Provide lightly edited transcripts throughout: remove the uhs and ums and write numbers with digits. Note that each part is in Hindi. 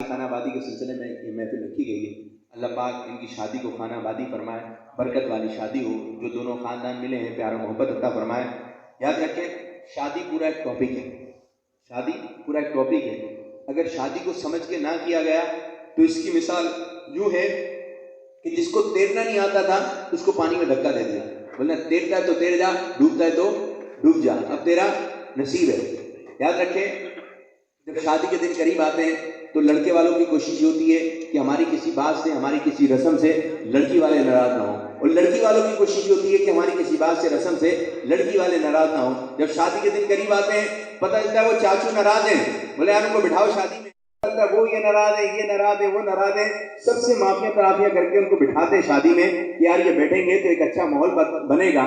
खानाबादी के सिलसिले में ये महफिल रखी गई है। अल्लाह पाक इनकी शादी को खानाबादी फरमाए, बरकत वाली शादी हो, जो दोनों ख़ानदान मिले हैं प्यारा मोहब्बत अता फरमाए। याद रखें, शादी पूरा एक टॉपिक है, शादी पूरा एक टॉपिक है। अगर शादी को समझ के ना किया गया तो इसकी मिसाल यूँ है कि जिसको तैरना नहीं आता था उसको पानी में धक्का दे दिया, बोलना तैरता है तो तैर जा, डूबता है तो डूब जा, अब तेरा नसीब है। याद रखें, जब शादी के दिन करीब आते हैं तो लड़के वालों की कोशिश होती है कि हमारी किसी बात से, हमारी किसी रस्म से लड़की वाले नाराज ना हो, और लड़की वालों की कोशिश होती है कि हमारी किसी बात से, रस्म से लड़की वाले नाराज ना हो। जब शादी के दिन करीब आते हैं पता चलता है वो चाचू नाराज हैं, बोले यार उनको बिठाओ शादी में, वो ये नाराज है, ये नाराज है, वो नाराज है, सबसे माफिया तराफिया करके उनको बिठाते हैं शादी में कि यार ये बैठेंगे तो एक अच्छा माहौल बनेगा।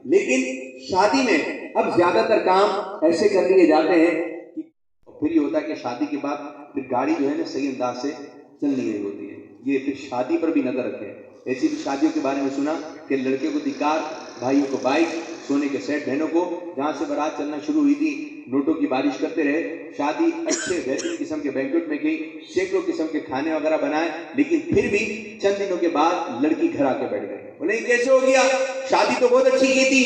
लेकिन शादी में अब ज्यादातर काम ऐसे कर लिए जाते हैं कि फिर ये होता है कि शादी के बाद फिर गाड़ी जो है ना सही अंदाज से चल नहीं रही होती है। ये फिर शादी पर भी नजर रखें। ऐसी भी शादियों के बारे में सुना कि लड़के को धिक्कार, भाइयों को बाइक, सोने के सेट, बहनों को जहाँ से बारात चलना शुरू हुई थी नोटों की बारिश करते रहे। शादी अच्छे बेहतरीन किस्म के बैंक्वेट में गई, सैकड़ों किस्म के खाने वगैरह बनाए, लेकिन फिर भी चंद दिनों के बाद लड़की घर आके बैठ गई। बोले कैसे हो गया, शादी तो बहुत अच्छी की थी।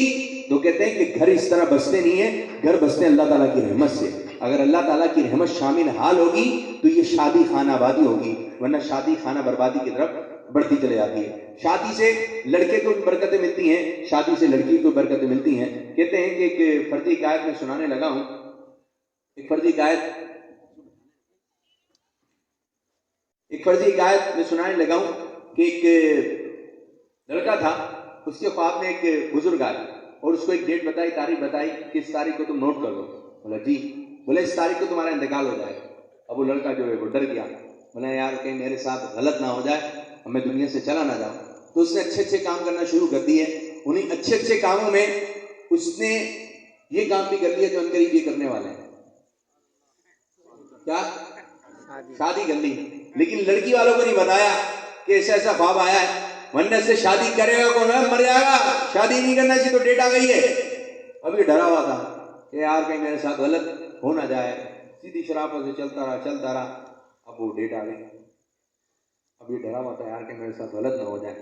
तो कहते हैं कि घर इस तरह बसते नहीं है, घर बसते हैं अल्लाह ताला की रहमत से। अगर अल्लाह ताला की रहमत शामिल हाल होगी तो ये शादी खाना आबादी होगी, वरना शादी खाना बर्बादी की तरफ बढ़ती चले जाती है। शादी से लड़के को बरकतें मिलती हैं, शादी से लड़की को बरकतें मिलती हैं। कहते हैं कि एक फर्जी हिकायत में सुनाने लगा हूं, एक फर्जी हिकायत में सुनाने लगा हूं कि एक लड़का था, उसके ख्वाब में एक बुजुर्ग आए और उसको एक डेट बताई, तारीख बताई कि इस तारीख को तुम नोट कर लो। बोला जी। बोले इस तारीख को तुम्हारा इंतकाल हो जाएगा। अब वो लड़का जो है वो डर गया, बोला यार कहीं मेरे साथ गलत ना हो जाए, मैं दुनिया से चला ना जाऊं। तो उसने अच्छे अच्छे काम करना शुरू कर दिए। उन्हीं अच्छे अच्छे कामों में उसने ये काम भी कर लिया जो अनकरीब ये करने वाले हैं, क्या शादी कर ली। लेकिन लड़की वालों को नहीं बताया कि ऐसा ऐसा ख्वाब आया है, वरना से शादी करेगा कौन है, मर जाएगा, शादी नहीं करना चाहिए तो डेट आ गई है। अभी डरा हुआ था कि यार कहीं मेरे साथ गलत हो ना जाए, सीधी शराफत से चलता रहा। अब वो डेट आ गई, अब ये डरा हुआ था यार कि मेरे साथ गलत ना हो जाए।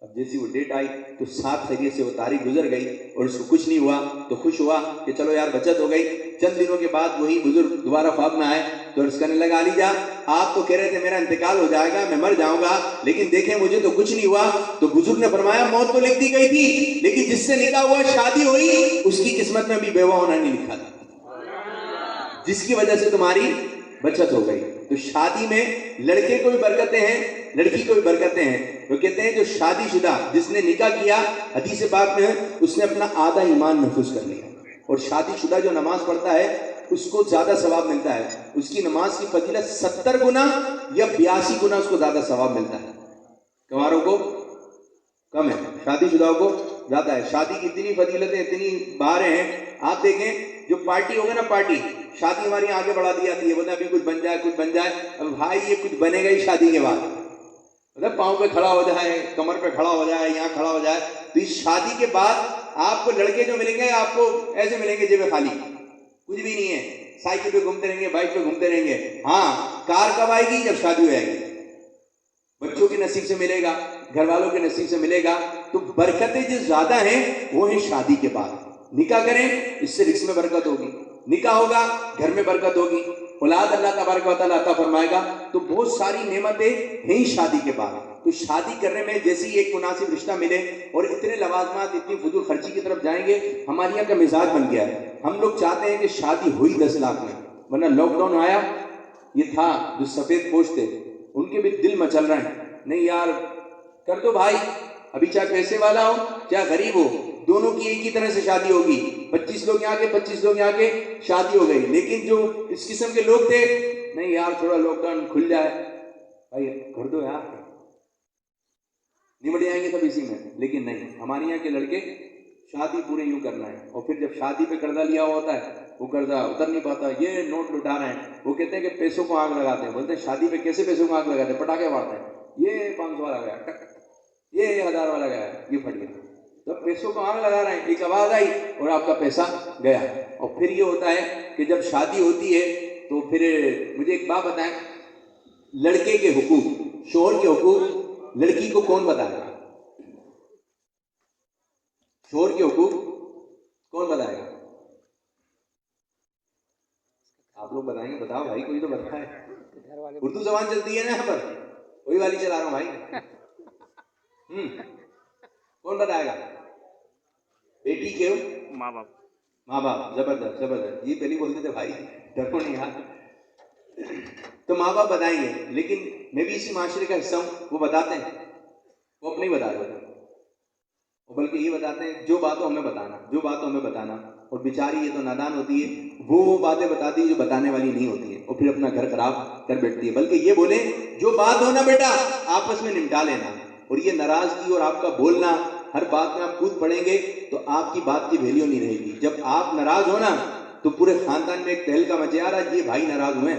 अब जैसी वो डेट आई तो 7 खैरियत से वो तारीख गुजर गई और उसको कुछ नहीं हुआ तो खुश हुआ कि चलो यार बचत हो गई। चंद दिनों के बाद वही बुजुर्ग दोबारा ख्वाब में आए तो अर्ज करने लगा, अलीजा आप तो कह रहे थे मेरा इंतकाल हो जाएगा, मैं मर जाऊंगा, लेकिन देखें मुझे तो कुछ नहीं हुआ। तो बुजुर्ग ने फरमाया मौत तो लिख दी गई थी, लेकिन जिससे निकाह हुआ, शादी हुई, उसकी किस्मत में भी बेवा होना नहीं लिखा था, जिसकी वजह से तुम्हारी बचत हो गई। तो शादी में लड़के को भी बरकतें हैं, लड़की को भी बरकतें हैं। वो कहते हैं जो शादीशुदा जिसने निकाह किया, हदीस पाक में उसने अपना आधा ईमान महफूज कर लिया। और शादीशुदा जो नमाज पढ़ता है उसको ज्यादा सवाब मिलता है, उसकी नमाज की फजीलत 70 गुना या 82 गुना उसको ज्यादा सवाब मिलता है। कुंवारों को कम है, शादीशुदाओं को ज्यादा है। शादी की इतनी फजीलतें, इतनी बाहर हैं। आप देखें जो पार्टी होगा ना, पार्टी शादी हमारी आगे बढ़ा दी जाती है, बोलते अभी कुछ बन जाए, कुछ बन जाए। अब भाई ये कुछ बनेगा ही शादी के बाद, मतलब पाँव पे खड़ा हो जाए, कमर पे खड़ा हो जाए, यहाँ खड़ा हो जाए। तो इस शादी के बाद आपको लड़के जो मिलेंगे आपको ऐसे मिलेंगे जेबें खाली, कुछ भी नहीं है, साइकिल पे घूमते रहेंगे, बाइक पे घूमते रहेंगे। हाँ, कार कब आएगी, जब शादी हो जाएगी। बच्चों के नसीब से मिलेगा, घर वालों के नसीब से मिलेगा। तो बरकतें जो ज्यादा हैं वो है शादी के बाद। निकाह करें, इससे रिस्क में बरकत होगी, निकाह होगा घर में बरकत होगी, औलाद अल्लाह तबारक व तआला अता फरमाएगा। तो बहुत सारी नेमतें हैं ही शादी के बाद। तो शादी करने में जैसे ही एक मुनासिब रिश्ता मिले और इतने लवाजमात, इतनी फजूल खर्ची की तरफ जाएंगे, हमारे यहाँ का मिजाज बन गया है। हम लोग चाहते हैं कि शादी हुई 10 लाख में, वरना लॉकडाउन आया, ये था जो सफेद पोश थे उनके भी दिल मचल रहे हैं, नहीं यार कर दो भाई, अभी चाहे पैसे वाला हो चाहे गरीब हो, दोनों की एक ही तरह से शादी होगी। 25 लोग यहाँ के, 25 लोग यहाँ के, शादी हो गई। लेकिन जो इस किस्म के लोग थे, नहीं यार थोड़ा लॉकडाउन खुल जाए, भाई कर दो यार, निबट जाएंगे सब इसी में। लेकिन नहीं, हमारे यहाँ के लड़के शादी पूरे यूं करना है, और फिर जब शादी पे कर्जा लिया हुआ होता है वो कर्जा उतर नहीं पाता, ये नोट लुटा रहे हैं। वो कहते हैं कि पैसों को आग लगाते हैं, बोलते हैं शादी पे कैसे पैसों को आग लगाते हैं, पटाखे मारते हैं, ये 500 वाला गया टक, ये 1000 वाला गया, ये फट गया। तो पैसों को आग लगा रहे हैं, एक आवाज आई और आपका पैसा गया। और फिर ये होता है कि जब शादी होती है तो फिर मुझे एक बात बताएं, लड़के के हुकूक, शोहर के हुकूक लड़की को कौन बताएगा? शोहर के हुकूक कौन बताएगा? आप लोग बताएंगे? बताओ भाई, कोई तो बताए। उर्दू जबान चलती है ना यहाँ पर, वही वाली चला रहा हूं भाई। कौन बताएगा? बेटी के माँ बाप। माँ बाप, जबरदस्त जबरदस्त। ये पहले बोलते थे भाई डरो नहीं यार। तो माँ बाप बताएंगे, लेकिन मैं भी इसी माशरे का हिस्सा हूँ। वो बताते हैं, वो अपने ही बता रहे हैं, बल्कि ये बताते हैं जो बात हो हमें बताना, जो बात हो हमें बताना। और बेचारी ये तो नादान होती है, वो बातें बताती है जो बताने वाली नहीं होती है, और फिर अपना घर खराब कर बैठती है। बल्कि ये बोले जो बात हो ना बेटा आपस में निपटा लेना। और ये नाराजगी और आपका बोलना, हर बात में आप कूद पड़ेंगे तो आपकी बात की वैल्यू नहीं रहेगी। जब आप नाराज हो ना तो पूरे खानदान में एक तहलका मचे, आ रहा ये भाई नाराज हुए।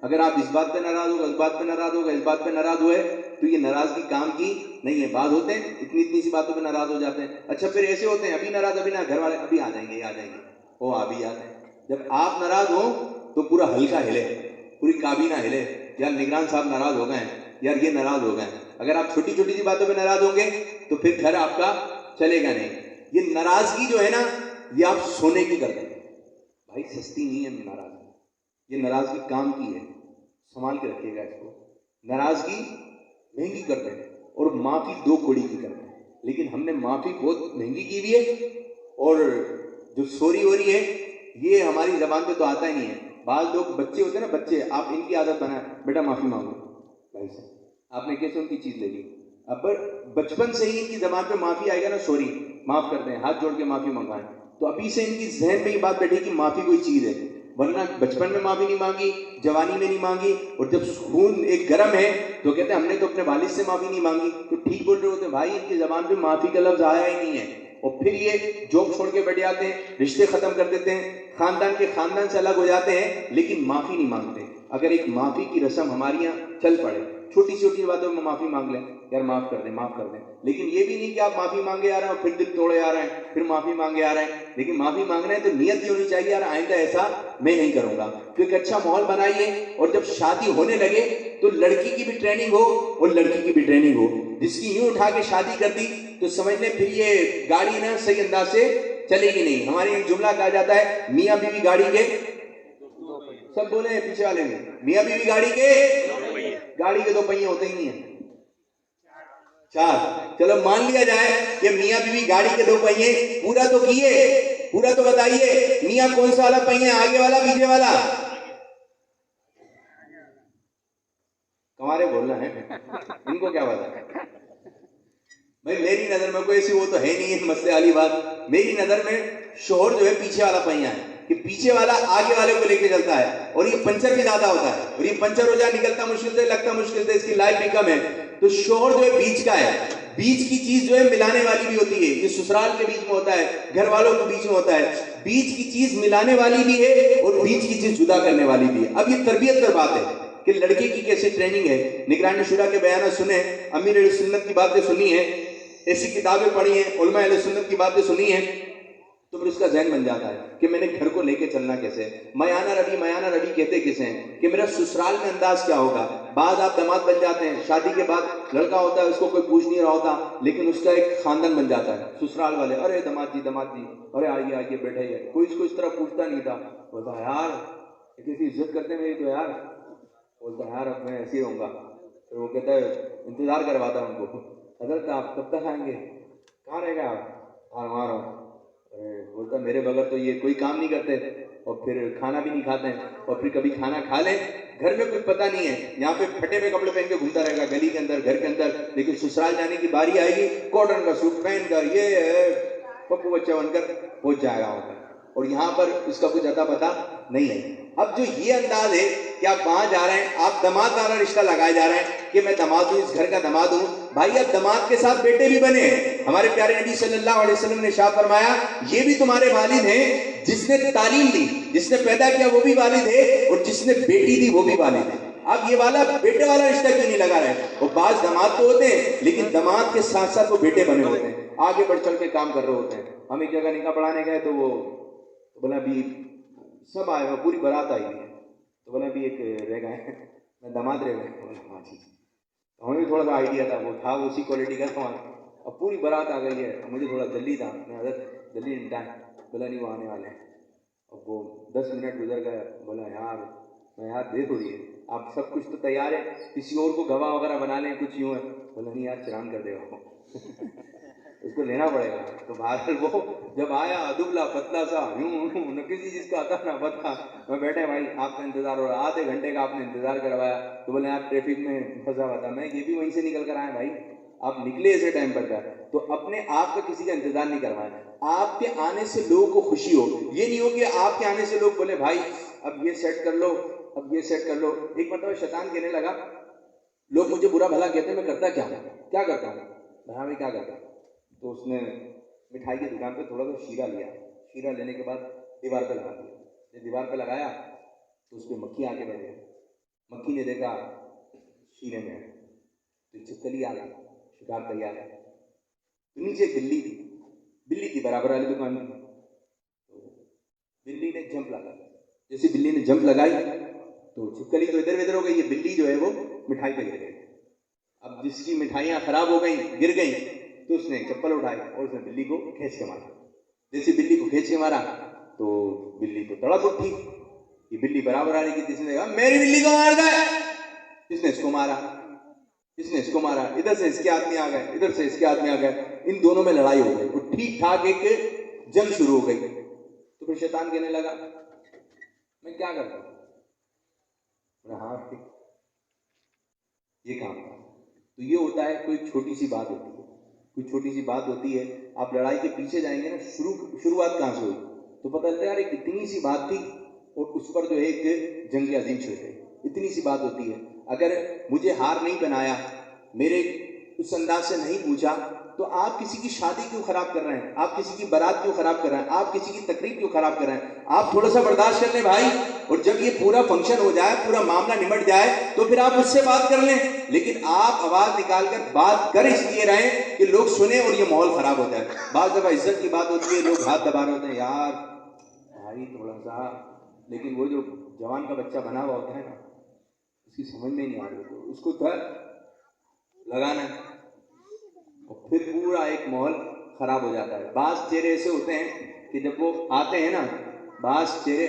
अगर आप इस बात पे नाराज होगा, इस बात पे नाराज होगा, इस बात पे नाराज हुए, तो ये नाराजगी काम की नहीं है। बात होते हैं इतनी इतनी सी बातों पे नाराज हो जाते हैं। अच्छा फिर ऐसे होते हैं अभी नाराज, अभी ना घर वाले अभी आ जाएंगे, आ जाएंगे, वो अभी आ जाए। जब आप नाराज हो तो पूरा हल्का हिले, पूरी काबीना हिले, यार निगरान साहब नाराज हो गए हैं, यार ये नाराज हो गए। अगर आप छोटी छोटी सी बातों पर नाराज होंगे तो फिर घर आपका चलेगा नहीं। ये नाराजगी जो है ना, ये आप सोने की करते हैं भाई, सस्ती नहीं है नाराजगी। ये नाराजगी काम की है, संभाल के रखिएगा इसको। नाराजगी महंगी करते हैं और माफी 2 कौड़ी की करते हैं, लेकिन हमने माफी बहुत महंगी की हुई है। और जो सॉरी हो रही है ये हमारी जबान पे तो आता ही नहीं है। बाल लोग बच्चे होते हैं ना, बच्चे, आप इनकी आदत बनाए, बेटा माफी मांगो। भाई साहब आपने कैसे उनकी चीज ले ली? अब बचपन से ही इनकी जबान पे माफी आएगा ना, सॉरी, माफ कर दें, हाथ जोड़ के माफी मंगाएं, तो अभी से इनकी जहन में ये बात बैठे कि माफी कोई चीज है। वरना बचपन में माफी नहीं मांगी, जवानी में नहीं मांगी, और जब खून एक गर्म है तो कहते हैं हमने तो अपने वालिद से माफी नहीं मांगी। तो ठीक बोल रहे होते भाई, इनकी जबान पे माफी का लफ्ज आया ही नहीं है। और फिर ये जॉब छोड़ के बैठ जाते हैं, रिश्ते खत्म कर देते हैं, खानदान के खानदान से अलग हो जाते हैं, लेकिन माफी नहीं मांगते। अगर एक माफी की रस्म हमारे यहाँ चल पड़े, छोटी छोटी बातों में माफी मांग लें, यार माफ कर दें, माफ कर दें। लेकिन ये भी नहीं कि आप माफी मांगे आ रहे हैं फिर दिल तोड़े आ रहे हैं, फिर माफी मांगे आ रहे हैं। लेकिन माफी मांग रहे हैं तो नियत ये होनी चाहिए, यार आइंदा ऐसा मैं नहीं करूंगा। तो एक अच्छा माहौल बनाइए, और जब शादी होने लगे तो लड़की की भी ट्रेनिंग हो और लड़की की भी ट्रेनिंग हो। जिसकी यूं उठा के शादी कर दी तो समझ लें फिर ये गाड़ी ना सही अंदाज से चलेगी नहीं। हमारे एक जुमला कहा जाता है, मियाँ बीवी गाड़ी के, सब बोले हैं पीछे वाले में, मियाँ बीवी गाड़ी के 2 पहिए होते ही नहीं है, 4। चलो मान लिया जाए कि मियाँ बीवी गाड़ी के 2 पहिए, पूरा तो किए, पूरा तो बताइए मियाँ कौन सा वाला पहिया, आगे वाला पीछे वाला? कमारे बोलना है, इनको क्या पता भाई। मेरी नजर में कोई ऐसी वो तो है नहीं है मसले वाली बात। मेरी नजर में शोहर जो है पीछे वाला पहिया है, कि पीछे वाला आगे वाले को लेके चलता है, और ये पंचर भी ज्यादा होता है, और ये पंचर हो जाए निकलता मुश्किल से, लगता मुश्किल से, इसकी लाइफ भी कम है। तो शोहर जो है बीच का है, बीच की चीज जो है मिलाने वाली भी होती है। ये ससुराल के बीच में होता है, घर वालों के बीच में होता है। बीच की चीज मिलाने वाली भी है और बीच की चीज जुदा करने वाली भी है। अब ये तरबियत पर बात है कि लड़के की कैसी ट्रेनिंग है। निगरानी शुरा के बयान सुने, अमीर अहले सुन्नत की बातें सुनी है, ऐसी किताबें पढ़ी हैं, उलमा अहले सुन्नत की बातें सुनी हैं, तो फिर उसका जहन बन जाता है कि मैंने घर को लेके चलना कैसे। मयाना रवि कहते किसे हैं कि मेरा ससुराल में अंदाज क्या होगा। बाद आप दामाद बन जाते हैं, शादी के बाद लड़का होता है, उसको कोई पूछ नहीं रहा होता, लेकिन उसका एक खानदान बन जाता है। ससुराल वाले, अरे दामाद जी, अरे आइए आइए बैठे, कोई इसको इस तरह पूछता नहीं था। बोलता यार कैसी इज्जत करते मेरी तो यार। बोलता यार अब मैं ऐसे ही रहूँगा। फिर वो कहता है, इंतजार करवाता है उनको, हजरत आप कब तक आएंगे, कहाँ रहेगा आप? वहाँ रहो। अरे बोलता मेरे बगैर तो ये कोई काम नहीं करते, और फिर खाना भी नहीं खाते हैं, और फिर कभी खाना खा लें, घर में कुछ पता नहीं है, यहाँ पे फटे हुए कपड़े पहन के घूमता रहेगा गली के अंदर, घर के अंदर। लेकिन ससुराल जाने की बारी आएगी, कॉटन का सूट पहन कर, ये पप्पू बच्चा बनकर पहुंच जाएगा वहाँ पर, और यहाँ पर इसका कुछ अता पता नहीं है। अब जो ये अंदाज है कि आप वहां जा रहे हैं, आप दामाद वाला रिश्ता लगाए जा रहे हैं कि मैं दामाद हूं, इस घर का दामाद हूं। भाई अब दामाद के साथ बेटे भी बने। हमारे प्यारे नबी सल्लल्लाहु अलैहि वसल्लम ने इरशाद फरमाया, ये भी तुम्हारे वालिद हैं, जिसने तालीम दी, जिसने पैदा किया वो भी वालिद है, और जिसने बेटी दी वो भी वालिद है। अब ये वाला बेटे वाला रिश्ता क्यों नहीं लगा रहे? वो बाज दामाद तो होते हैं, लेकिन दामाद के साथ साथ वो बेटे बने होते हैं, आगे बढ़ चल के काम कर रहे होते हैं। हम एक जगह निकाह पढ़ाने गए तो वो बोला भी सब आए हुए, पूरी बारात आई हुई है, तो बोला भी एक रह गए, मैं दामाद रहे हुए। हाँ जी। तो हमें भी थोड़ा सा आइडिया था, वो था उसी क्वालिटी का सामान। अब पूरी बारात आ गई है, अब मुझे थोड़ा जल्दी था, मैं हजरत जल्दी निपटा है, बोला नहीं वो आने वाले हैं। अब वो 10 मिनट गुजर गए, बोला यार मैं यार देर हो रही है, आप सब कुछ तो तैयार है, किसी और को गवाह वगैरह बना लें, कुछ यूँ है। बोला नहीं यार चलान कर देगा उसको लेना पड़ेगा। तो बाहर वो जब आया दुबला पतला सा यूं न किसी चीज़ का आता ना पता, मैं बैठे भाई आपका इंतजार हो रहा, आधे घंटे का आपने इंतजार करवाया। तो बोले आप ट्रैफिक में फंसा हुआ था, मैं ये भी वहीं से निकल कर आया भाई, आप निकले ऐसे टाइम पर था। तो अपने आप का किसी का इंतजार नहीं करवाना, आपके आने से लोगों को खुशी हो। ये नहीं हो कि आपके आने से लोग बोले भाई अब ये सेट कर लो, अब ये सेट कर लो। एक मतलब शैतान कहने लगा, लोग मुझे बुरा भला कहते हैं, मैं करता क्या हूँ, क्या करता हूँ भाई क्या करता हूँ। तो उसने मिठाई की दुकान पे थोड़ा सा शीरा लिया, शीरा लेने के बाद दीवार पे लगा दिया। जब दीवार पे लगाया तो उस पर मक्खी आके बैठ गई। मक्खी ने देखा शीरे में तो छिपकली आ गई, शिकार तैयार है। तो नीचे बिल्ली थी, बिल्ली थी बराबर वाली दुकान में। तो बिल्ली ने जंप लगाई, जैसे बिल्ली ने जंप लगाई तो छिपकली तो इधर उधर हो गई, ये बिल्ली जो है वो मिठाई पे गिर गई। अब जिसकी मिठाइयाँ खराब हो गई, गिर गई, तो उसने चप्पल उठाई और उसने बिल्ली को खींच के मारा। जैसे बिल्ली को खींच के मारा तो बिल्ली तो तड़प उठी, ये बिल्ली बराबर आ रही थी, जिसने कहा मेरी बिल्ली को मार दे, इसने इसको मारा, इसने इसको मारा, इधर से इसके आदमी आ गए, इधर से इसके आदमी आ गए, इन दोनों में लड़ाई हो गई। तो ठीक ठाक एक जंग शुरू हो गई। तो फिर शैतान कहने लगा मैं क्या करता हूँ, हाँ ये काम था। तो ये होता है, कोई छोटी सी बात होती है, कोई छोटी सी बात होती है, आप लड़ाई के पीछे जाएंगे ना, शुरुआत कहाँ से हुई तो पता चलता है यार एक इतनी सी बात थी और उस पर जो है एक जंग अजीम छिड़ गई। इतनी सी बात होती है, अगर मुझे हार नहीं बनाया, मेरे उस अंदाज से नहीं पूछा, तो आप किसी की शादी क्यों खराब कर रहे हैं, आप किसी की बारात क्यों खराब कर रहे हैं, आप किसी की तकरीब क्यों खराब कर रहे हैं। आप थोड़ा सा बर्दाश्त कर लें भाई, और जब ये पूरा फंक्शन हो जाए, पूरा मामला निमट जाए, तो फिर आप उससे बात कर लें। लेकिन आप आवाज निकाल कर बात कर इसलिए रहे कि लोग सुने और ये माहौल खराब हो जाए। बात दफा इज्जत की बात होती है, लोग हाथ दबा रहे होते हैं यार भाई थोड़ा सा, लेकिन वो जो जवान का बच्चा बना हुआ होता है ना, उसकी समझ में नहीं आ रही, तो उसको डर लगाना है और फिर पूरा एक माहौल खराब हो जाता है। बास चेहरे ऐसे होते हैं कि जब वो आते हैं ना, बास चेहरे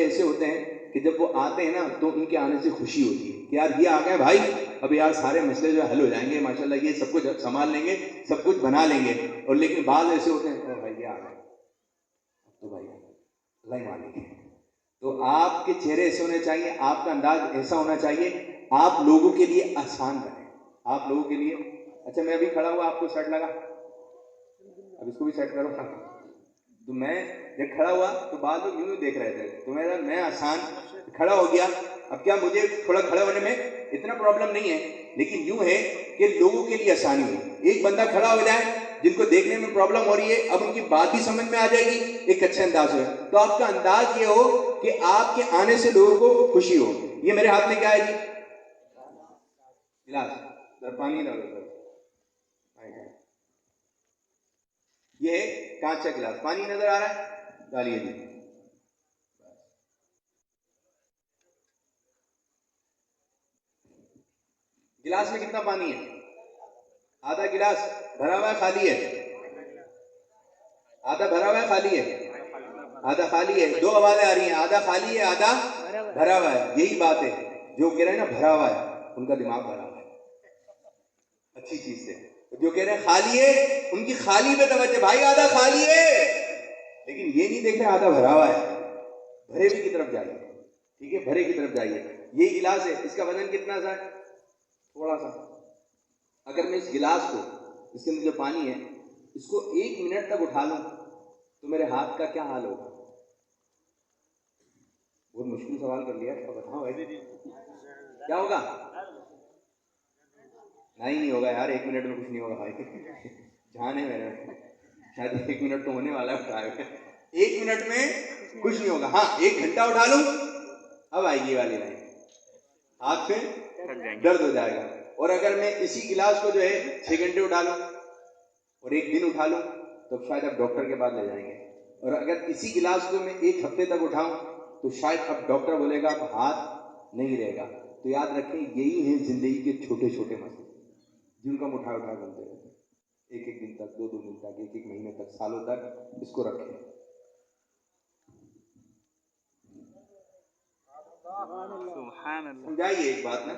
ऐसे होते हैं कि जब वो आते हैं ना तो उनके आने से खुशी होती है कि यार ये आ गए भाई, अब यार सारे मसले जो हल हो जाएंगे माशाल्लाह, ये सब कुछ संभाल लेंगे, सब कुछ बना लेंगे। और लेकिन बात ऐसे होते हैं भाई ये आ गए, तो भाई अल्लाह ही मालिक है। तो आपके चेहरे ऐसे होने चाहिए, आपका अंदाज ऐसा होना चाहिए, आप लोगों के लिए आसान बने, आप लोगों के लिए। अच्छा मैं अभी खड़ा हुआ, आपको सेट लगा, अब इसको भी सेट करो ना। तो मैं जब खड़ा हुआ तो बाद लोग यूं देख रहे थे, तो मैं आसान खड़ा हो गया। अब क्या मुझे थोड़ा खड़ा होने में इतना प्रॉब्लम नहीं है, लेकिन यूं है कि लोगों के लिए आसानी हुई। एक बंदा खड़ा हो जाए जिनको देखने में प्रॉब्लम हो रही है, अब उनकी बात भी समझ में आ जाएगी एक अच्छे अंदाज में। तो आपका अंदाज ये हो कि आपके आने से लोगों को खुशी हो। ये मेरे हाथ में क्या है जी, गिलास, पानी डालो, ये है कांच का गिलास, पानी नजर आ रहा है, डालिए जी। गिलास में कितना पानी है, आधा गिलास भरा हुआ है खाली है, आधा भरा हुआ है खाली है, आधा खाली है। दो आवाजें आ रही हैं, आधा खाली है आधा भरा हुआ है। यही बात है, जो कह रहे हैं ना भरा हुआ है, उनका दिमाग भरा हुआ है अच्छी चीज से। जो कह रहे हैं खाली है, उनकी खाली पे तवज्जो, भाई आधा खाली है, लेकिन ये नहीं देख रहे आधा भरा हुआ है। भरे की तरफ जाइए, ठीक है, भरे की तरफ जाइए। ये गिलास है, इसका वजन कितना सा है, थोड़ा सा। अगर मैं इस गिलास को, इसके अंदर जो पानी है, इसको 1 मिनट तक उठा लूं तो मेरे हाथ का क्या हाल होगा। बहुत मुश्किल सवाल कर लिया, तो बताओ भाई क्या होगा। नहीं होगा यार, 1 मिनट में कुछ नहीं होगा भाई जान है मेरा, शायद 1 मिनट तो होने वाला है, 1 मिनट में कुछ नहीं होगा। हाँ 1 घंटा उठा लूं, अब आएगी वाली लाइन, हाथ में दर्द हो जाएगा। और अगर मैं इसी गिलास को जो है 6 घंटे उठा लूं और 1 दिन उठा लूं तो शायद आप डॉक्टर के पास ले जाएंगे। और अगर इसी गिलास को मैं 1 हफ्ते तक उठाऊं तो शायद अब डॉक्टर बोलेगा अब हाथ नहीं रहेगा। तो याद रखें, यही है जिंदगी के छोटे छोटे मसले जिनको हम उठा उठा घूमते रहते हैं, एक एक दिन तक, दो दो दिन तक, एक एक महीने तक, सालों तक इसको रखें। समझाइए एक बात ना,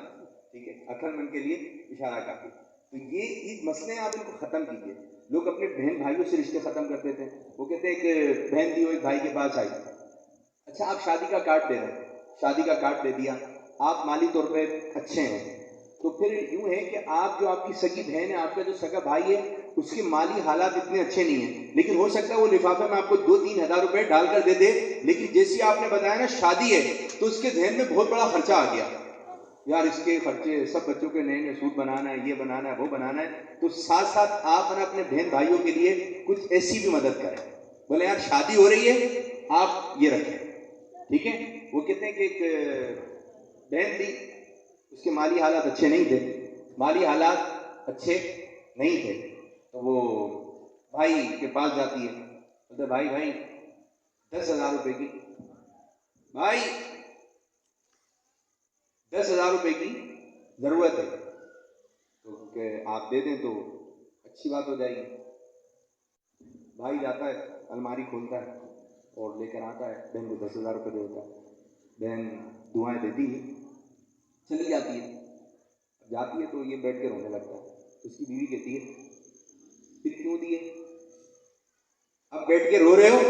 ठीक है, अक्लमंद के लिए इशारा काफी। तो ये मसले आप इनको खत्म कीजिए। लोग अपने बहन भाइयों से रिश्ते खत्म करते थे। वो कहते हैं एक बहन थी, वो एक भाई के पास आई, अच्छा आप शादी का कार्ड दे रहे हैं, शादी का कार्ड दे दिया, आप माली तौर पे अच्छे हैं, तो फिर यूं है कि आप जो आपकी सगी बहन है, आपका जो सगा भाई है, उसके माली हालात इतने अच्छे नहीं है, लेकिन हो सकता है वो लिफाफे में आपको 2-3 हज़ार रुपए डालकर दे दे। लेकिन जैसे आपने बताया ना शादी है, तो उसके जहन में बहुत बड़ा खर्चा आ गया, यार इसके खर्चे, सब बच्चों के नए नए सूट बनाना है, ये बनाना है, वो बनाना है। तो साथ साथ आप अपने बहन भाइयों के लिए कुछ ऐसी भी मदद करें। बोले यार शादी हो रही है, आप ये रखें, ठीक है। वो कहते हैं कि एक बहन थी, उसके माली हालात अच्छे नहीं थे, माली हालात अच्छे नहीं थे, तो वो भाई के पास जाती है, बोलते भाई 10,000 रुपए की, भाई 10,000 रुपए की जरूरत है, तो आप दे दें तो अच्छी बात हो जाएगी। भाई जाता है, अलमारी खोलता है और लेकर आता है, बहन को 10,000 रुपये देता है। बहन दुआएं देती है, चली जाती है, जाती है तो ये बैठ के रोने लगता है। तो उसकी बीवी कहती है फिर क्यों दिए, अब बैठ के रो रहे हो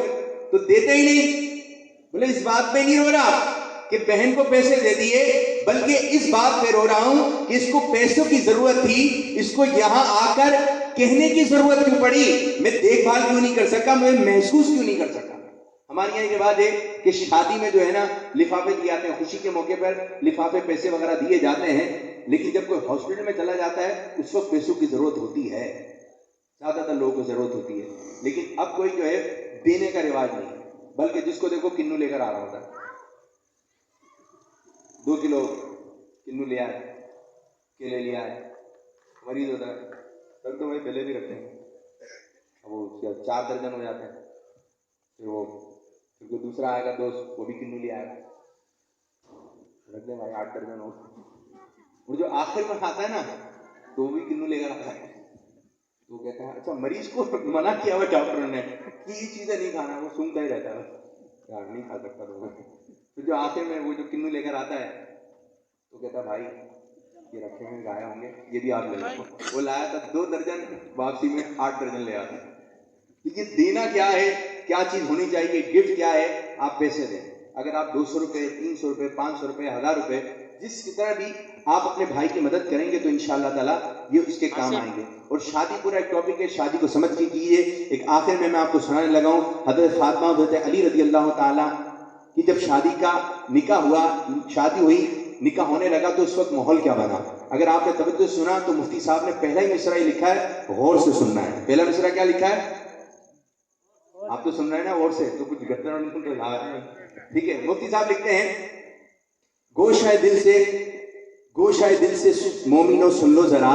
तो देते ही नहीं। बोले इस बात पे नहीं रो रहा कि बहन को पैसे दे दिए, बल्कि इस बात पे रो रहा हूं कि इसको पैसों की जरूरत थी, इसको यहां आकर कहने की जरूरत क्यों पड़ी, मैं देखभाल क्यों नहीं कर सका, मैं महसूस क्यों नहीं कर सका। हमारे यहाँ के बाद है कि शादी में जो है ना लिफाफे दिए जाते हैं, खुशी के मौके पर लिफाफे पैसे वगैरह दिए जाते हैं, लेकिन जब कोई हॉस्पिटल में चला जाता है उस वक्त पैसों की जरूरत होती है, ज्यादातर लोगों को जरूरत होती है। लेकिन अब कोई जो है देने का रिवाज नहीं, बल्कि जिसको देखो किन्नू लेकर आ रहा होता है, 2 किलो किन्नू ले आए, केले ले आए, मरीज होता है तब तो वही पहले भी रखते हैं, वो 4 दर्जन हो जाते हैं, फिर कोई दूसरा आएगा दोस्त, वो भी किन्नू ले आएगा, रख दे भाई 8 दर्जन हो। और जो आखिर में खाता है ना तो वो भी किन्नू लेकर आता है, तो कहता है अच्छा मरीज को मना किया हुआ डॉक्टर ने कि ये चीजें नहीं खाना, वो सूंघता ही रहता है, यार नहीं खा सकता तो। फिर जो आखिर में वो जो किन्नू लेकर आता है तो कहता भाई ये रखे हुए गाय होंगे, ये भी आप ले लो। वो लाया था 2 दर्जन, वापसी में 8 दर्जन ले आता। ये देना क्या है, क्या चीज होनी चाहिए, गिफ्ट क्या है, आप पैसे दें। अगर आप 200 रुपये, 300 रुपये, 500 रुपये, 1000 रुपये, जिस तरह भी आप अपने भाई की मदद करेंगे तो इंशाअल्लाह ताला ये उसके काम आएंगे। और शादी पूरा एक टॉपिक है, शादी को समझ के कीजिए। एक आखिर में मैं आपको सुनाने लगा हूँ, हजरत फातिमा हजरत अली रजी अल्लाह ताला की जब शादी का निकाह हुआ, शादी हुई, निकाह होने लगा, तो उस वक्त माहौल क्या बना। अगर आपने तवज्जो सुना तो मुफ्ती साहब ने पहला ही मिसरा लिखा है, गौर से सुनना है। पहला मिसरा क्या लिखा है, आप तो सुन रहे हैं ना गौर से, तो कुछ गद्दार नहीं सुन रहे, ठीक है। मुफ्ती साहब लिखते हैं, गोशाए दिल से मोमिनो सुन लो जरा,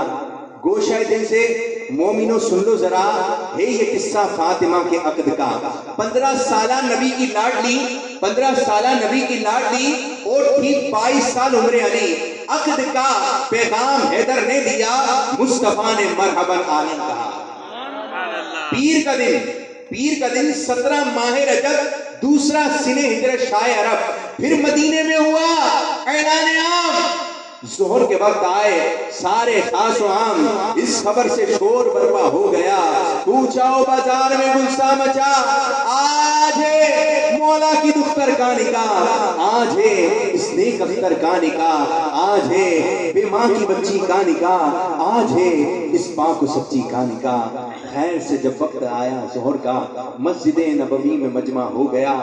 गोशाए दिल से मोमिनो सुन लो जरा, है ये किस्सा फातिमा के अक़द का। 15 साल नबी की लाडली, 15 साल नबी की लाडली और ठीक 22 साल उम्र अली, अक़द का पैगाम हैदर ने दिया, मुस्तफा ने मरहबन आलन कहा। पीर का दिन 17 माह रजब, दूसरा सिने हिजरत शाह अरब, फिर मदीने में हुआ ऐलान आम। जोहर के वक्त आए सारे खास आम, इस खबर से शोर बर्पा हो गया, पूछाओ बाजार में गुस्सा मचा। आज है मौला की दुख्तर का निकाह, आज है इस नेक अख्तर का निकाह, आज है बेमां की बच्ची का निकाह, आज है इस पाक सच्ची का निकाह। खैर से जब वक्त आया जोहर का, मस्जिद नबवी में मजमा हो गया।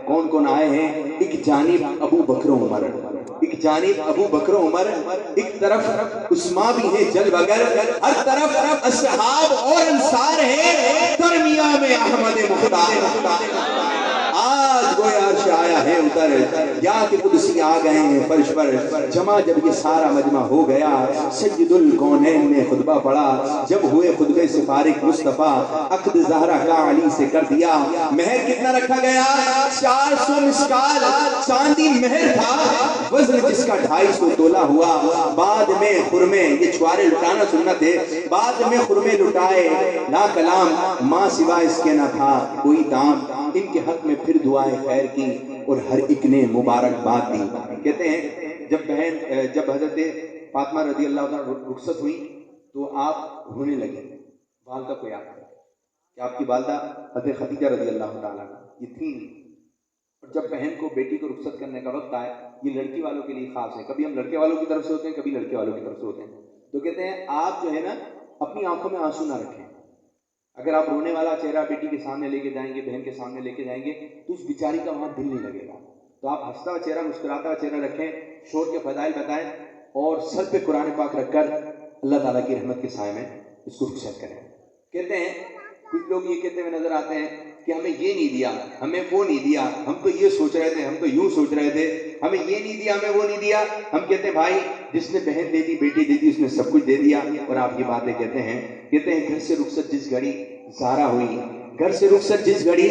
कौन कौन आए हैं, एक जानिब अबू बकर उमर, एक जानिब अबू बकर उमर, एक तरफ उस्मा भी है जल बगर, हर तरफ असहाब और अंसार है, दरमिया में अहमद मुख्तार। आज कोई अर्श आया है उतर, या कि कुदसी आ गए हैं फर्श पर। जमा जब ये सारा मजमा हो गया, सय्यदुल कौनैन ने खुतबा पढ़ा। जब हुए खुतबे से फारिग मुस्तफा, अक़द ज़हरा का अली से कर दिया। महर कितना रखा गया? 400 मिस्काल चांदी महर था, वज़न जिसका 250 तोला हुआ। बाद में खुरमे, ये छुआरे लुटाना सुनना थे, बाद में खुरमे लुटाए। ना कलाम माँ सिवा इसके ना था कोई दाम। इनके हक में फिर दुआएं खैर की और हर एक ने मुबारकबाद दी। कहते हैं जब हजरत फातिमा रज़ी अल्लाह अन्हा रुखसत हुई तो आप रोने लगे। वालदा को याद करें कि आपकी वालदा हजरत खदीजा रज़ी अल्लाह ताला ये थी। और जब बहन को, बेटी को रुखसत करने का वक्त आए, ये लड़की वालों के लिए खास है। कभी हम लड़के वालों की तरफ से होते हैं, कभी लड़के वालों की तरफ से होते हैं। तो कहते हैं आप जो है ना अपनी आंखों में आंसू ना रखें। अगर आप रोने वाला चेहरा बेटी के सामने लेके जाएंगे, बहन के सामने लेके जाएंगे, तो उस बेचारी का वहां दिल नहीं लगेगा। तो आप हंसता हुआ चेहरा, मुस्कुराता हुआ चेहरा रखें, शोर के फजाइल बताएं और सर पे कुरान पाक रखकर अल्लाह ताला की रहमत के साए में इसको रुखसत करें। कहते हैं कुछ लोग ये कहते हुए नजर आते हैं कि हमें ये नहीं दिया, हमें वो नहीं दिया, हम तो ये सोच रहे थे, हम तो यूं सोच रहे थे, हमें ये नहीं दिया, हमें वो नहीं दिया। हम कहते हैं भाई जिसने बहन दे दी, बेटी दे दी, उसने सब कुछ दे दिया। और आप ये बातें कहते हैं घर से रुखसत जिस घड़ी ज़ारा हुई, घर से रुखसत जिस घड़ी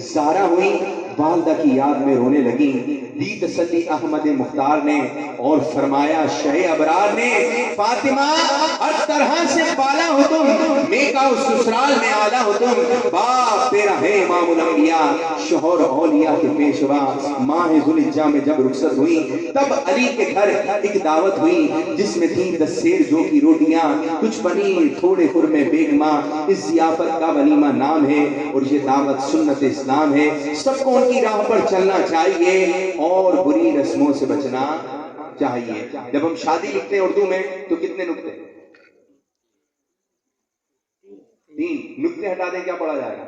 ज़ारा हुई, वालदा की याद में रोने लगी। दी तसल्ली अहमद मुख्तार ने और फरमाया शह अबरार ने, फातिमा हर तरह से पाला हो तुम, मेका उस ससुराल में आला हो तुम। बाप तेरा है इमामुल अंबिया, शोहर औलिया के पेशवा। माह ज़ुल्हिज्जा में जब रुखसत हुई, तब अली के घर एक दावत हुई जिसमें थी 10 सेर जो की रोटियां, कुछ पनीर, थोड़े खुरमे बेगमा। इस जियाफत का वलीमा नाम है और ये दावत सुन्नत इस्लाम है। सबको उनकी राह पर चलना चाहिए और बुरी रस्मों से बचना चाहिए। जब हम शादी लिखते हैं उर्दू में तो कितने नुक्ते? 3 नुक्ते हटा दें क्या पढ़ा जाएगा?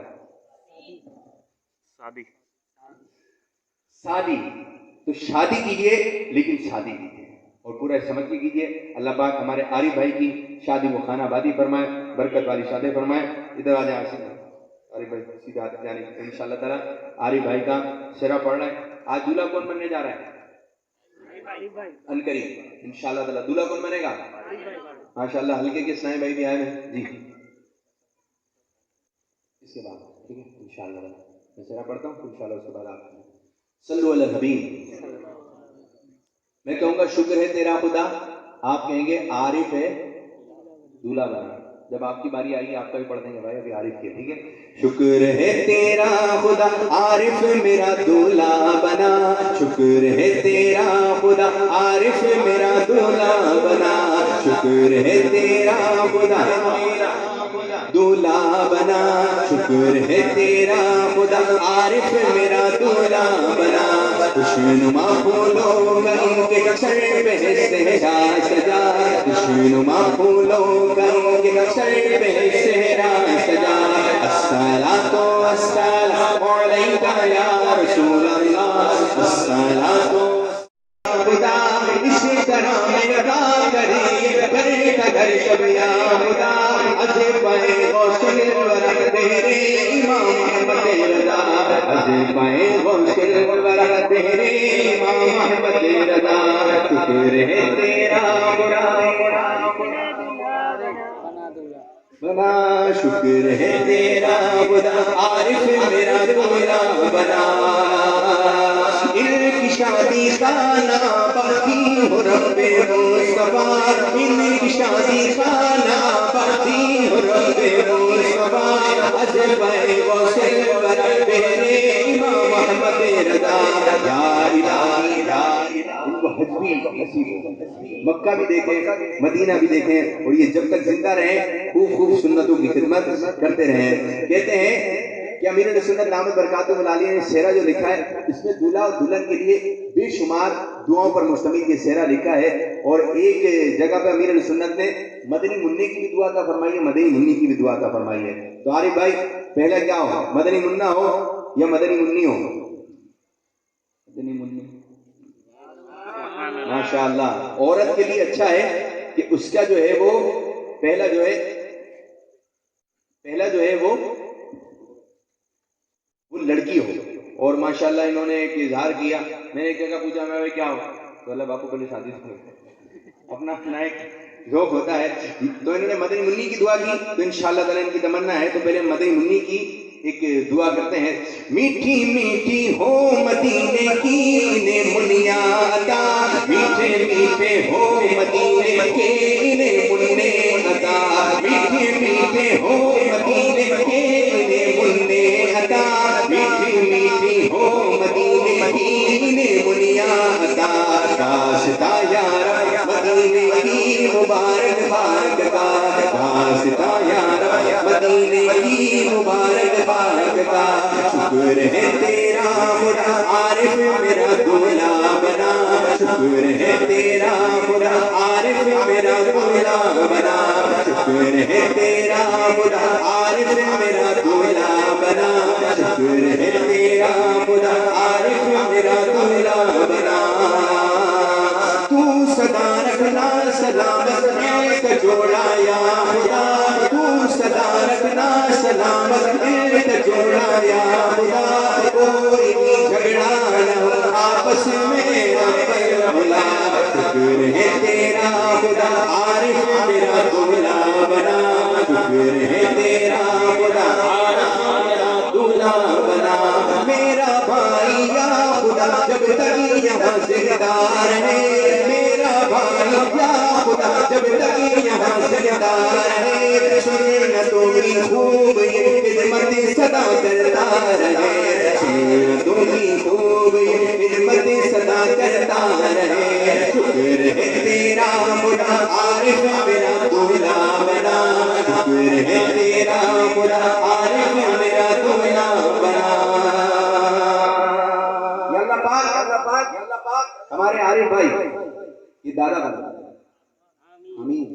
शादी। तो शादी कीजिए, लेकिन शादी कीजिए और पूरा समझ के कीजिए। अल्लाह पाक हमारे आरिफ भाई की शादी को खानाबादी फरमाए, बरकत वाली शादी फरमाए। इधर आ जाए आरिफ भाई, सीधा जाने इंशाअल्लाह ताला। आरिफ भाई का शेरा पढ़ रहे हैं। आज दूल्हा कौन बनने जा रहा है? अनकरी इंशाअल्लाह ताला। दूल्हा कौन बनेगा? माशाअल्लाह, हल्के के स्नाई भाई भी आए हैं जी। इसके बाद ठीक है इंशाअल्लाह मैं शेरा पढ़ता हूँ, इंशाअल्लाह उसके बाद आप सल्लु अला हबीब। मैं कहूँगा शुक्र है तेरा खुदा, आप कहेंगे आरिफ है दूल्हा बना। जब आपकी बारी आएगी आपका भी पढ़ देंगे भाई, अभी आरिफ के, ठीक है। शुक्र है तेरा खुदा, आरिफ मेरा दूल्हा बना। शुक्र है तेरा खुदा, आरिफ मेरा दूल्हा बना। शुक्र है तेरा खुदा, दूल्हा बना। शुक्र है तेरा खुदा, आरिफ मेरा दूल्हा बना। खुशनुमा फूलों का इनके सर पे सेहरा सजा, खुशनुमा फूलों का इनके सर पे सेहरा सजा। अस्सलातो वस्सलामु अलैका या रसूल अल्लाह, अस्सलातो खुदा इस तरह में अदा करिए बड़े का घर सब या खुदा। अजे पाए गौसल वरक तेरे इमाम अहमद रज़ा, अजे पाए गौसल वरक तेरे इमाम अहमद रज़ा। शुक्र है तेरा बुरा बना, शुक्र है तेरा बुरा, आरिफ मेरा दूल्हा बना। इनकी शादी का ना बाकी हो रब्बे मुस्तफा, इनकी शादी का ना बाकी हो रब्बे मुस्तफा। अजब है वो सिल्वर तेरे इमाम अहमद रज़ा। या इलाही इनको हज भी नसीब हो, मक्का भी देखें, मदीना भी देखें और ये जब तक जिंदा रहे खूब खूब सुन्नतों की खिदमत करते रहें। कहते हैं कि अमीर सुन्नत दामद बरकातुहु मुलालिया ने शेरा जो लिखा है, इसमें दूल्हा और दुल्हन के लिए बेशुमार दुआओं पर मुश्तमिल ये शेरा लिखा है। और एक जगह पे अमीर सुन्नत ने मदनी मुन्नी की भी दुआ का फरमाई है, मदनी मुन्नी की भी दुआ का फरमाई है। तो आरिफ भाई पहला क्या हो, मदनी मुन्ना हो या मदनी मुन्नी हो? मदनी मुन्नी माशाअल्लाह। औरत के लिए अच्छा है कि उसका जो है वो पहला जो है वो लड़की हो और माशाल्लाह इन्होंने एक इजहार किया। मैंने एक जगह पूछा, मैं भाई क्या हो, तो अल्लाह बापू पहले शादी करो, अपना अपना एक जोक होता है। तो इन्होंने मदनी मुन्नी की दुआ की, तो इंशाअल्लाह ताला इनकी तमन्ना है तो पहले मदनी मुन्नी की एक दुआ करते हैं। मीठी मीठी हो मदीने की ने मुनिया अता, मीठे मीठे हो मदीने के ने मुन्ने अता, मीठे मीठे हो मदीने के ने मुन्ने अता, मीठी मीठी हो मदीने की ने मुनिया अता, रास्ता यार मदीने की मुबारक बाग का, रास्ता यार मदीने की मुबारक बाग का, शुक्र है तेरा खुदा आरिफ मेरा दूल्हा बना, शुक्र है तेरा खुदा आरिफ मेरा दूल्हा बना, शुक्र है तेरा खुदा आरिफ मेरा दूल्हा बना, शुक्र है तेरा खुदा आरिफ मेरा दूल्हा बना। तू सदा रखना सलामत एक जोड़ा या खुदा, तू सदा रखना सलामत एक जोड़ा या खुदा, कोई झगड़ा न हो आपस में भला, शुक्र है तेरा खुदा आरिफ मेरा दूल्हा बना, शुक्र है तेरा खुदा आरिफ मेरा दूल्हा बना। मेरा भाई या खुदा जब तक यहाँ जिंदा रहे, मेरा भाई या खुदा जब तक यहाँ जिंदा रहे, सुन्नतों की खूब ये खिदमत सदा करता रहे, सुन्नतों की खूब ये खिदमत सदा करता रहे, शुक्र है तेरा खुदा आरिफ मेरा दूल्हा बना, शुक्र है तेरा खुदा आरिफ मेरा दूल्हा बना। अल्लाह पाक हमारे आरिफ भाई ये दादा बना, आमीन,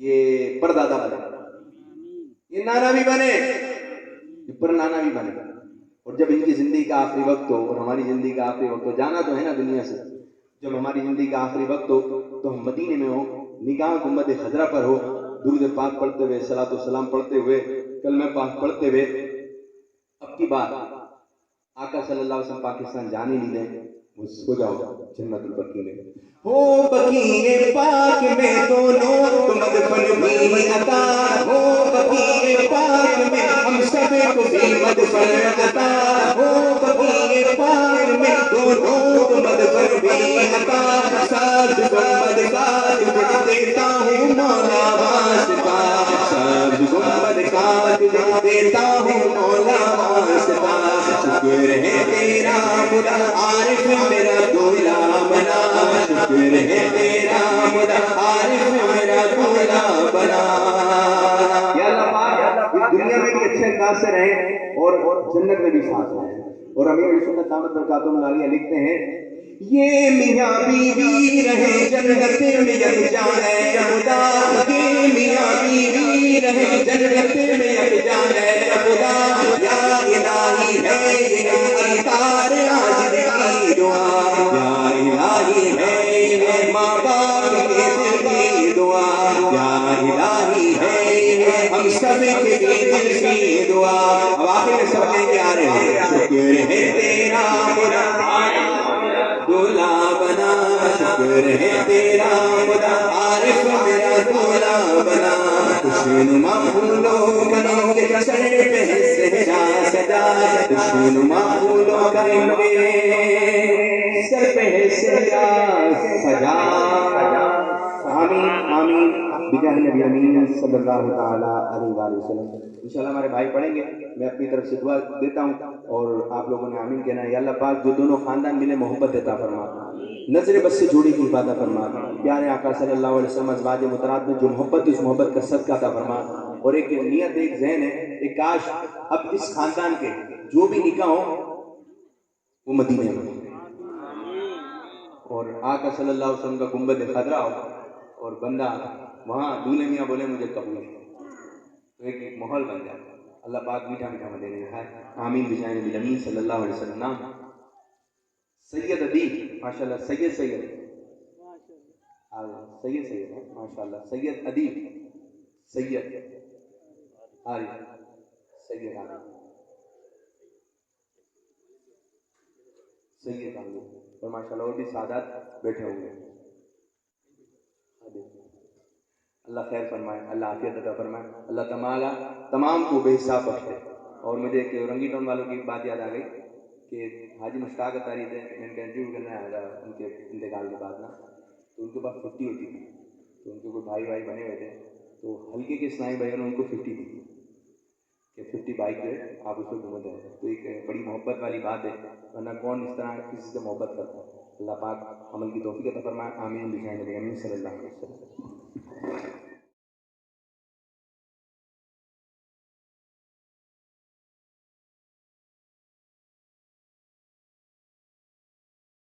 ये परदादा बने, ये नाना भी बने, ये पर नाना भी बने। और जब इनकी जिंदगी का आखिरी वक्त हो और हमारी जिंदगी का आखिरी वक्त हो, जाना तो है ना दुनिया से, जब हमारी जिंदगी का आखिरी वक्त हो तो हम मदीने में हो, निगाह गुंबद खजरा पर हो, दुरूद पाक पढ़ते हुए, सलातो सलाम पढ़ते हुए, कलमा पाक पढ़ते हुए, अब की बात आका सल्लल्लाहु अलैहि वसल्लम पाकिस्तान जाने नहीं दें, वो सो जाओ जन्नतुल बकी में। हो बकीए पाक में दोनों मदफन भी अता, हो बकीए पाक में हम सब को भी मदफन अता, हो बकीए पाक में दोनों मदफन भी अता, साथ गुंबद का तुझे देता हूँ मौला वास्ता, साथ गुंबद का तुझे देता हूँ मौला वास्ता, शुक्र है तेरा खुदा आरिफ मेरा दूल्हा बना, शुक्र है तेरा खुदा आरिफ मेरा दूल्हा बना। या अल्लाह इस दुनिया में भी अच्छे अंदाज से रहे और जन्नत में भी साथ रहे। और अमीर सुन्नत दामत बरकातुहुल आलिया लिखते हैं, ये मियाँ बीवी रहे जन्नत में यकजान खुदा, ये मियाँ बीवी रहे जन्नत में यकजान खुदा, या इलाही है ये अल्तार आज की दुआ, या इलाही है ये माँ बाप के दिल की दुआ, या इलाही है ये हम सब के दिल की दुआ। अब आखिर में सब लेके आ रहे हैं, शुक्र है तेरा खुदा दूल्हा बना, शुक्र है तेरा खुदा आरिफ मेरा दूल्हा बना, खुशनुमा फूलों करेंगे सर पे सहरा सजा, खुशनुमा फूलों करेंगे सर पे सहरा सजा, आमीन आमीन बिजाह नबी अमीन सल्लल्लाहु ताला अलैहि वसल्लम। इंशाल्लाह हमारे भाई पढ़ेंगे, मैं अपनी तरफ से दुआ देता हूँ और आप लोगों ने आमीन कहना है। या अल्लाह पाक जो दोनों खानदान मिले मोहब्बत अता फरमा, नजर बस से जोड़ी की इबादत फरमा, प्यारे आका सल्लल्लाहु अलैहि वसल्लम अज़वाज मुतहरात में जो मोहब्बत उस मोहब्बत का सदका अता फरमा। और एक नियत एक ज़हन है, एक काश अब इस खानदान के जो भी निकाह हो वो मदीने में और आका सल्लल्लाहु अलैहि वसल्लम का गुंबद खदरा हो और बंदा वहाँ दूल्हे मियाँ बोले मुझे कबूल है, तो एक माहौल बन जाए। अल्लाह पाक मीठा मीठा मदीने में खाए, आमीन बिजाह नबी अमीन सल्लल्लाहु अलैहि वसल्लम। नाम सैयद अदीब, माशाल्लाह सैयद सैयद सैयद सैयद है माशाल्लाह, सैयद अदीब सैयद आरिफ सैयद आरिफ सही है काम और माशाल्लाह और भी सादात बैठे होंगे। अल्लाह खैर फरमाए, अल्लाह आफियत अता फरमाए, अल्लाह तमाला तमाम को बेहिसाब बख्शे। और मुझे एक रंगी टाउन वालों की बात याद आ गई कि हाजी मुश्ताक अतारी थे, मैं उनका इंटरव्यू करने आया था उनके इंतकाल के बाद ना, तो उनके पास 50 होती थी, तो उनके कोई भाई भाई बने हुए थे, तो हल्के के इस्लामी भाइयों ने उनको 50 दी कि 50 बाइक जो है आप उसको घूमते हैं। तो एक बड़ी मोहब्बत वाली बात है, वरना कौन इस तरह किसी से मोहब्बत करता है। अल्लाह पाक अमल की तौफीक अता फरमाए। आमीन बिजाए नबी अमीन सल्लल्लाहु अलैहि वसल्लम।